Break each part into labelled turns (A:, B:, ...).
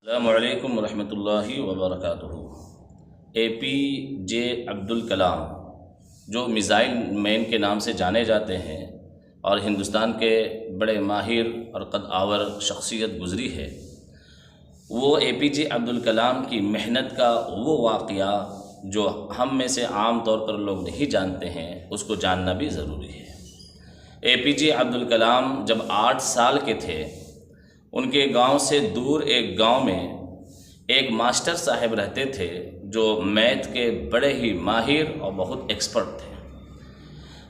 A: السلام علیکم ورحمۃ اللہ وبرکاتہ۔ اے پی جے عبدالکلام جو میزائل مین کے نام سے جانے جاتے ہیں اور ہندوستان کے بڑے ماہر اور قد آور شخصیت گزری ہے، وہ اے پی جے عبدالکلام کی محنت کا وہ واقعہ جو ہم میں سے عام طور پر لوگ نہیں جانتے ہیں، اس کو جاننا بھی ضروری ہے۔ اے پی جے عبدالکلام جب 8 سال کے تھے، ان کے گاؤں سے دور ایک گاؤں میں ایک ماسٹر صاحب رہتے تھے جو میتھ کے بڑے ہی ماہر اور بہت ایکسپرٹ تھے۔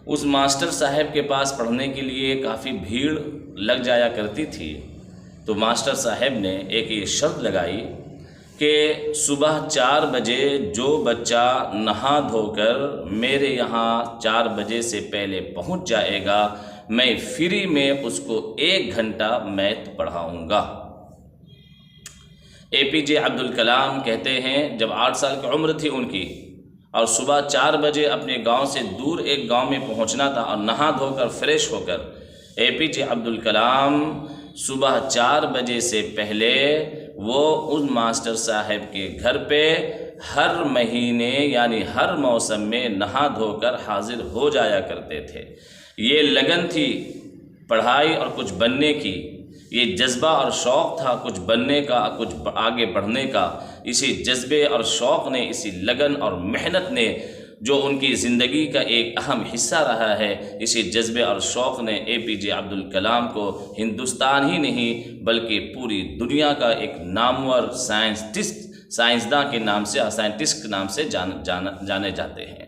A: اس ماسٹر صاحب کے پاس پڑھنے کے لیے کافی بھیڑ لگ جایا کرتی تھی، تو ماسٹر صاحب نے ایک یہ شرط لگائی کہ صبح 4 بجے جو بچہ نہا دھو کر میرے یہاں 4 بجے سے پہلے پہنچ جائے گا، میں فری میں اس کو 1 گھنٹہ میتھ پڑھاؤں گا۔ اے پی جے عبدالکلام کہتے ہیں جب 8 سال کی عمر تھی ان کی، اور صبح 4 بجے اپنے گاؤں سے دور ایک گاؤں میں پہنچنا تھا، اور نہا دھو کر فریش ہو کر اے پی جے عبدالکلام صبح 4 بجے سے پہلے وہ اس ماسٹر صاحب کے گھر پہ ہر مہینے یعنی ہر موسم میں نہا دھو کر حاضر ہو جایا کرتے تھے۔ یہ لگن تھی پڑھائی اور کچھ بننے کی، یہ جذبہ اور شوق تھا کچھ بننے کا، کچھ آگے بڑھنے کا۔ اسی جذبے اور شوق نے، اسی لگن اور محنت نے جو ان کی زندگی کا ایک اہم حصہ رہا ہے، اسی جذبے اور شوق نے اے پی جے عبدالکلام کو ہندوستان ہی نہیں بلکہ پوری دنیا کا ایک نامور سائنسداں کے نام سے جانے جاتے ہیں۔